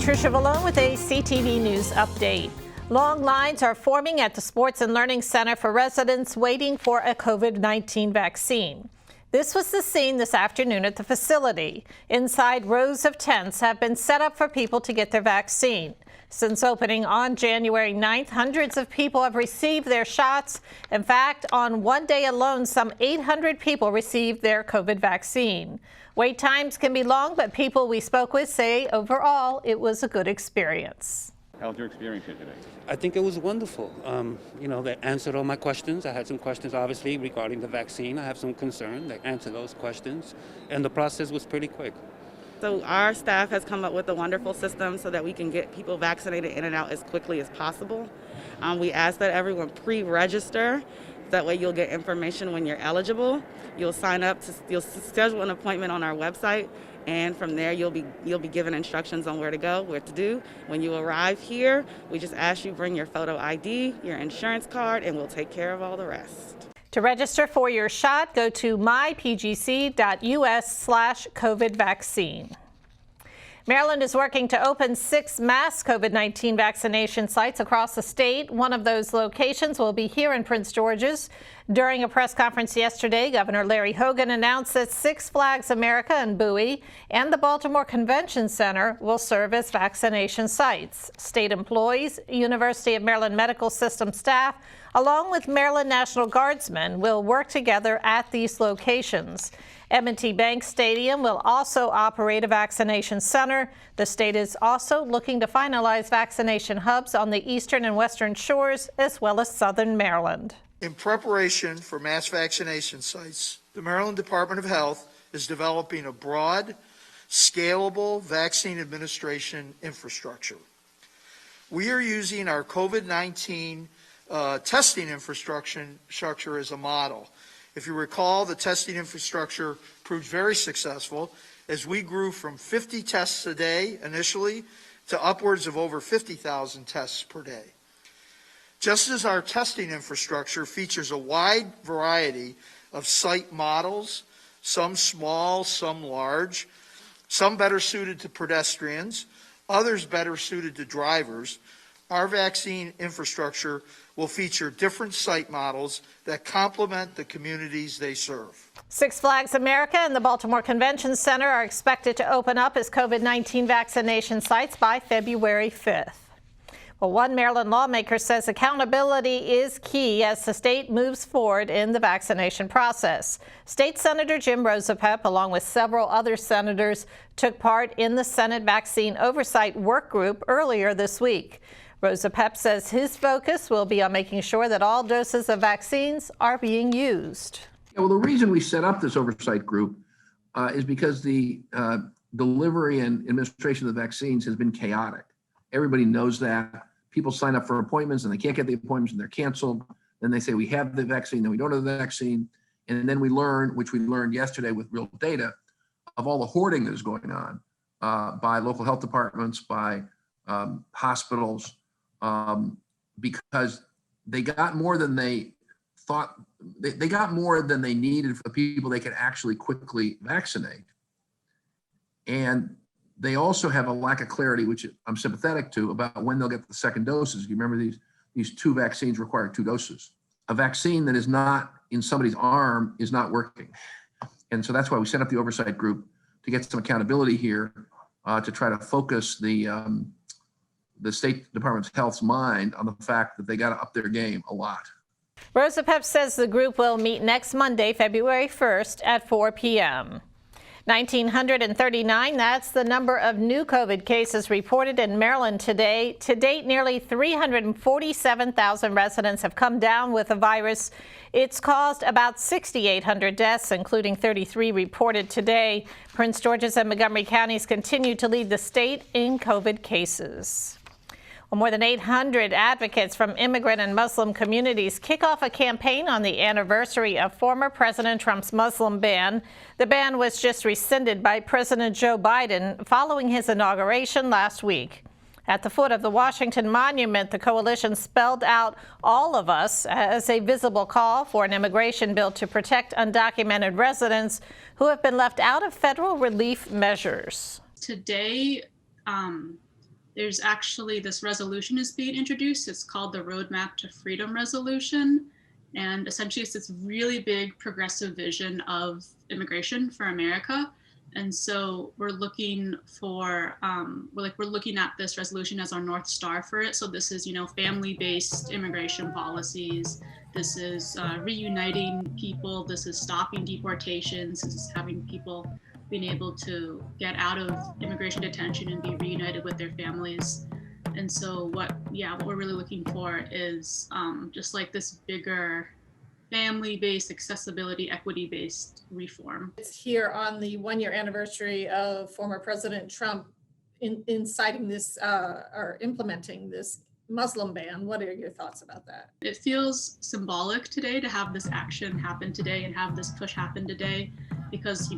Patricia Vallone with a CTV News update. Long lines are forming at the Sports and Learning Center for residents waiting for a COVID-19 vaccine. This was the scene this afternoon at the facility. Inside, rows of tents have been set up for people to get their vaccine. Since opening on January 9th, hundreds of people have received their shots. In fact, on one day alone, some 800 people received their COVID vaccine. Wait times can be long, but people we spoke with say overall it was a good experience. How was your experience here today? I think it was wonderful. They answered all my questions. I had some questions, obviously, regarding the vaccine. I have some concern. They answered those questions, and the process was pretty quick. So our staff has come up with a wonderful system so that we can get people vaccinated in and out as quickly as possible. We ask that everyone pre-register. That way you'll get information when you're eligible. You'll sign up, you'll schedule an appointment on our website, and from there you'll be given instructions on where to go, what to do. When you arrive here, we just ask you bring your photo ID, your insurance card, and we'll take care of all the rest. To register for your shot, go to mypgc.us/COVID vaccine. Maryland is working to open 6 mass COVID-19 vaccination sites across the state. One of those locations will be here in Prince George's. During a press conference yesterday, Governor Larry Hogan announced that Six Flags America and Bowie and the Baltimore Convention Center will serve as vaccination sites. State employees, University of Maryland Medical System staff, along with Maryland National Guardsmen, will work together at these locations. M&T Bank Stadium will also operate a vaccination center. The state is also looking to finalize vaccination hubs on the eastern and western shores, as well as southern Maryland. In preparation for mass vaccination sites, the Maryland Department of Health is developing a broad, scalable vaccine administration infrastructure. We are using our COVID-19 testing infrastructure as a model. If you recall, the testing infrastructure proved very successful as we grew from 50 tests a day initially to upwards of over 50,000 tests per day. Just as our testing infrastructure features a wide variety of site models, some small, some large, some better suited to pedestrians, others better suited to drivers, our vaccine infrastructure will feature different site models that complement the communities they serve. Six Flags America and the Baltimore Convention Center are expected to open up as COVID-19 vaccination sites by February 5th. Well, one Maryland lawmaker says accountability is key as the state moves forward in the vaccination process. State Senator Jim Rosapep, along with several other senators, took part in the Senate Vaccine Oversight Work Group earlier this week. Rosapep says his focus will be on making sure that all doses of vaccines are being used. Well, the reason we set up this oversight group is because the delivery and administration of the vaccines has been chaotic. Everybody knows that. People sign up for appointments and they can't get the appointments and they're canceled. Then they say we have the vaccine, then we don't have the vaccine. And then we learn, which we learned yesterday with real data, of all the hoarding that is going on by local health departments, by hospitals, because they got more than they thought. They got more than they needed for the people they could actually quickly vaccinate. And they also have a lack of clarity, which I'm sympathetic to, about when they'll get the second doses. You remember these 2 vaccines require 2 doses. A vaccine that is not in somebody's arm is not working. And so that's why we set up the oversight group to get some accountability here, to try to focus the State Department of Health's mind on the fact that they got to up their game a lot. Rosapep says the group will meet next Monday, February 1st at 4 p.m. 1,939, that's the number of new COVID cases reported in Maryland today. To date, nearly 347,000 residents have come down with the virus. It's caused about 6,800 deaths, including 33 reported today. Prince George's and Montgomery counties continue to lead the state in COVID cases. Well, more than 800 advocates from immigrant and Muslim communities kick off a campaign on the anniversary of former President Trump's Muslim ban. The ban was just rescinded by President Joe Biden following his inauguration last week. At the foot of the Washington Monument, the coalition spelled out "all of us" as a visible call for an immigration bill to protect undocumented residents who have been left out of federal relief measures. Today, there's actually this resolution is being introduced. It's called the Roadmap to Freedom Resolution. And essentially it's this really big progressive vision of immigration for America. And so we're looking for, we're looking at this resolution as our North Star for it. So this is, family-based immigration policies. This is reuniting people. This is stopping deportations. This is having people being able to get out of immigration detention and be reunited with their families. And so what we're really looking for is just like this bigger family-based, accessibility, equity-based reform. It's here on the 1-year anniversary of former President Trump inciting this or implementing this Muslim ban. What are your thoughts about that? It feels symbolic today to have this action happen today and have this push happen today because,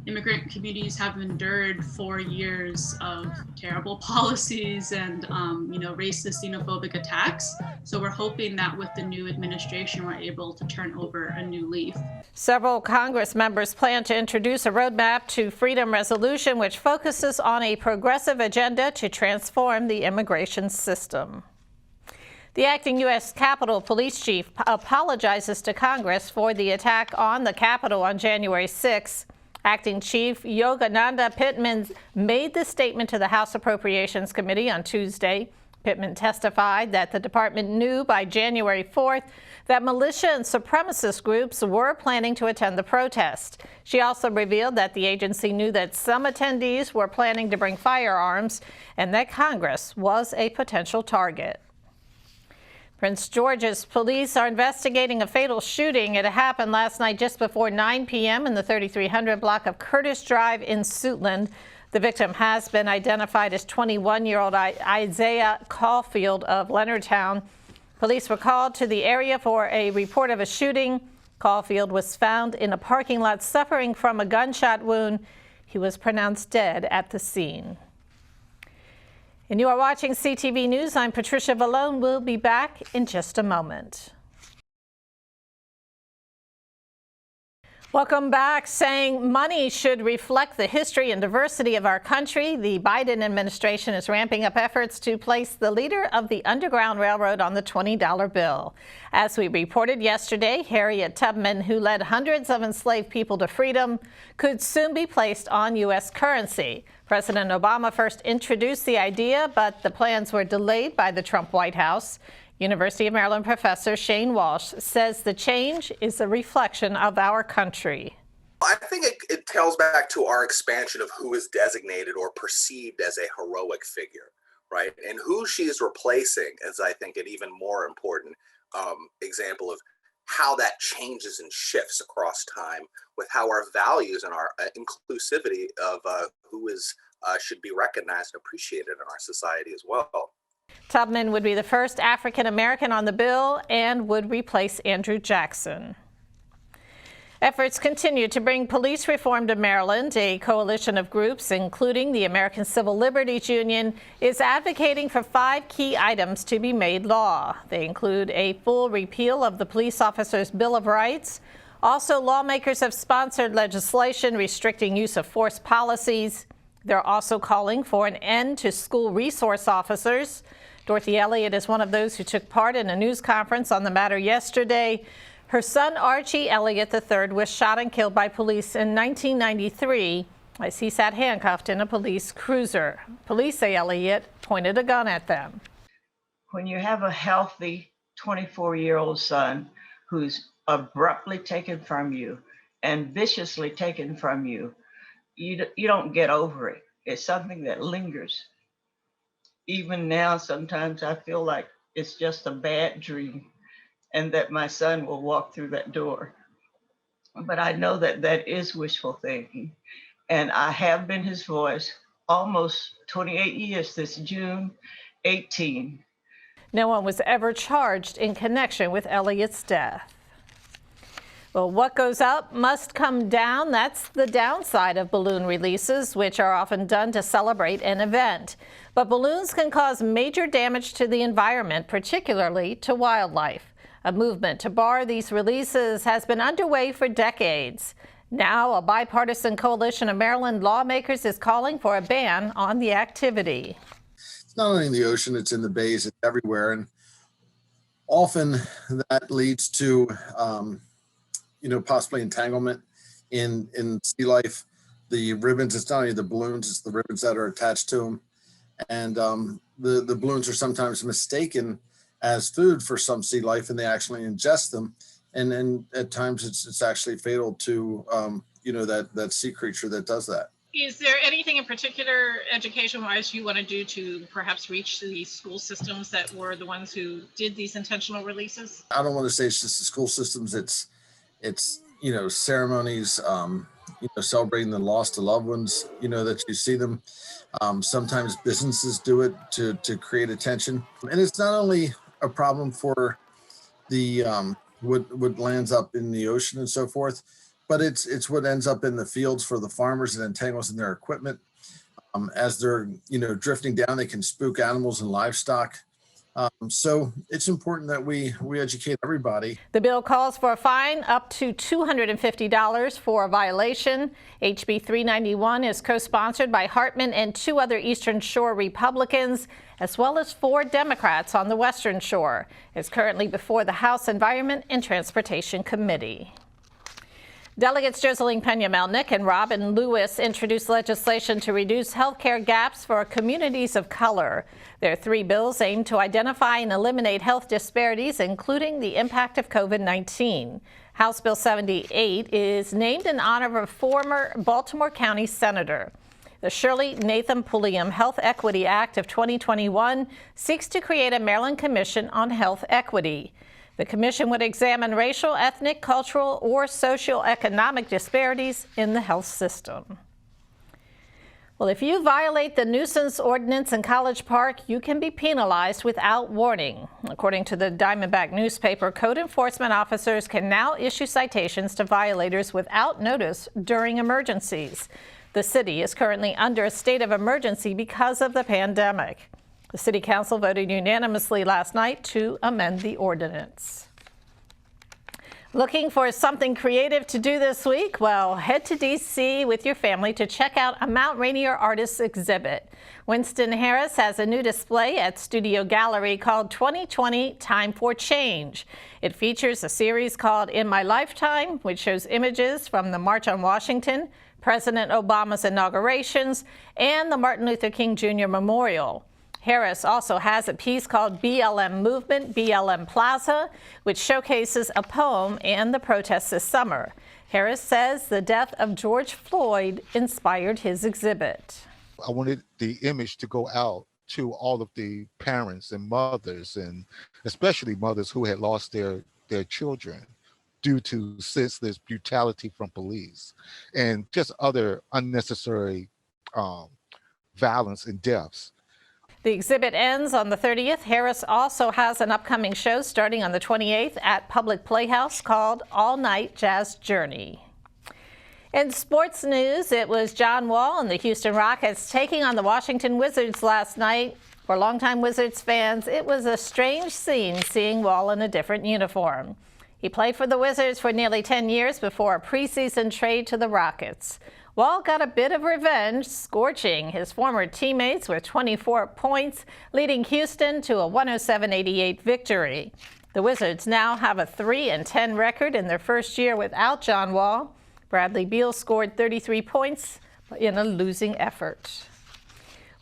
immigrant communities have endured 4 years of terrible policies and, racist, xenophobic attacks. So we're hoping that with the new administration, we're able to turn over a new leaf. Several Congress members plan to introduce a roadmap to freedom resolution, which focuses on a progressive agenda to transform the immigration system. The acting U.S. Capitol Police Chief apologizes to Congress for the attack on the Capitol on January 6. Acting Chief Yogananda Pittman made this statement to the House Appropriations Committee on Tuesday. Pittman testified that the department knew by January 4th that militia and supremacist groups were planning to attend the protest. She also revealed that the agency knew that some attendees were planning to bring firearms and that Congress was a potential target. Prince George's police are investigating a fatal shooting. It happened last night just before 9 p.m. in the 3300 block of Curtis Drive in Suitland. The victim has been identified as 21-year-old Isaiah Caulfield of Leonardtown. Police were called to the area for a report of a shooting. Caulfield was found in a parking lot suffering from a gunshot wound. He was pronounced dead at the scene. And you are watching CTV News. I'm Patricia Vallone. We'll be back in just a moment. Welcome back. Saying money should reflect the history and diversity of our country, the Biden administration is ramping up efforts to place the leader of the Underground Railroad on the $20 bill. As we reported yesterday, Harriet Tubman, who led hundreds of enslaved people to freedom, could soon be placed on U.S. currency. President Obama first introduced the idea, but the plans were delayed by the Trump White House. University of Maryland professor Shane Walsh says the change is a reflection of our country. I think it tells back to our expansion of who is designated or perceived as a heroic figure, right? And who she is replacing is, I think, an even more important example of how that changes and shifts across time with how our values and our inclusivity of who is should be recognized and appreciated in our society as well. Tubman would be the first African American on the bill and would replace Andrew Jackson. Efforts continue to bring police reform to Maryland. A coalition of groups, including the American Civil Liberties Union, is advocating for 5 key items to be made law. They include a full repeal of the Police Officers' Bill of Rights. Also, lawmakers have sponsored legislation restricting use of force policies. They're also calling for an end to school resource officers. Dorothy Elliott is one of those who took part in a news conference on the matter yesterday. Her son, Archie Elliott III, was shot and killed by police in 1993 as he sat handcuffed in a police cruiser. Police say Elliott pointed a gun at them. When you have a healthy 24-year-old son who's abruptly taken from you and viciously taken from you, you don't get over it. It's something that lingers. Even now, sometimes I feel like it's just a bad dream and that my son will walk through that door. But I know that that is wishful thinking. And I have been his voice almost 28 years this June 18. No one was ever charged in connection with Elliott's death. Well, what goes up must come down. That's the downside of balloon releases, which are often done to celebrate an event. But balloons can cause major damage to the environment, particularly to wildlife. A movement to bar these releases has been underway for decades. Now, a bipartisan coalition of Maryland lawmakers is calling for a ban on the activity. It's not only in the ocean, it's in the bays, it's everywhere. And often that leads to, possibly entanglement in sea life. The ribbons, it's not only the balloons, it's the ribbons that are attached to them. And the balloons are sometimes mistaken as food for some sea life, and they actually ingest them. And then at times it's actually fatal to, that sea creature that does that. Is there anything in particular education-wise you want to do to perhaps reach the school systems that were the ones who did these intentional releases? I don't want to say it's just the school systems. It's ceremonies, celebrating the loss of loved ones, that you see them. Sometimes businesses do it to create attention. And it's not only a problem for the what lands up in the ocean and so forth, but it's what ends up in the fields for the farmers and entangles in their equipment. As they're, drifting down, they can spook animals and livestock. So it's important that we educate everybody. The bill calls for a fine up to $250 for a violation. HB 391 is co-sponsored by Hartman and 2 other Eastern Shore Republicans, as well as 4 Democrats on the Western Shore. It's currently before the House Environment and Transportation Committee. Delegates Joseline Pena-Melnick and Robin Lewis introduced legislation to reduce health care gaps for communities of color. Their 3 bills aim to identify and eliminate health disparities, including the impact of COVID-19. House Bill 78 is named in honor of a former Baltimore County senator. The Shirley Nathan Pulliam Health Equity Act of 2021 seeks to create a Maryland Commission on Health Equity. The commission would examine racial, ethnic, cultural, or socioeconomic disparities in the health system. Well, if you violate the nuisance ordinance in College Park, you can be penalized without warning. According to the Diamondback newspaper, code enforcement officers can now issue citations to violators without notice during emergencies. The city is currently under a state of emergency because of the pandemic. The City Council voted unanimously last night to amend the ordinance. Looking for something creative to do this week? Well, head to D.C. with your family to check out a Mount Rainier artist exhibit. Winston Harris has a new display at Studio Gallery called 2020 Time for Change. It features a series called In My Lifetime, which shows images from the March on Washington, President Obama's inaugurations, and the Martin Luther King Jr. Memorial. Harris also has a piece called BLM Movement, BLM Plaza, which showcases a poem and the protests this summer. Harris says the death of George Floyd inspired his exhibit. I wanted the image to go out to all of the parents and mothers, and especially mothers who had lost their children due to senseless brutality from police and just other unnecessary violence and deaths. The exhibit ends on the 30th. Harris also has an upcoming show starting on the 28th at Public Playhouse called All Night Jazz Journey. In sports news, it was John Wall and the Houston Rockets taking on the Washington Wizards last night. For longtime Wizards fans, it was a strange scene seeing Wall in a different uniform. He played for the Wizards for nearly 10 years before a preseason trade to the Rockets. Wall got a bit of revenge, scorching his former teammates with 24 points, leading Houston to a 107-88 victory. The Wizards now have a 3-10 record in their first year without John Wall. Bradley Beal scored 33 points in a losing effort.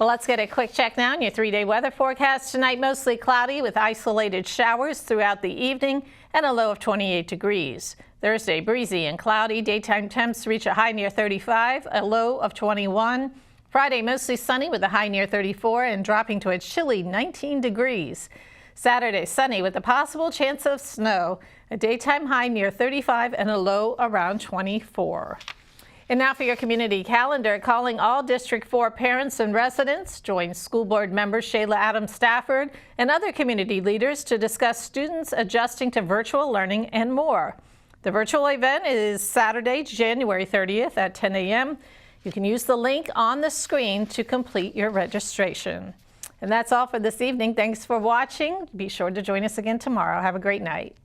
Well, let's get a quick check now on your 3-day weather forecast. Tonight, mostly cloudy with isolated showers throughout the evening and a low of 28 degrees. Thursday, breezy and cloudy. Daytime temps reach a high near 35, a low of 21. Friday, mostly sunny with a high near 34 and dropping to a chilly 19 degrees. Saturday, sunny with a possible chance of snow, a daytime high near 35 and a low around 24. And now for your community calendar, calling all District 4 parents and residents. Join school board member Shayla Adams Stafford and other community leaders to discuss students adjusting to virtual learning and more. The virtual event is Saturday, January 30th at 10 a.m. You can use the link on the screen to complete your registration. And that's all for this evening. Thanks for watching. Be sure to join us again tomorrow. Have a great night.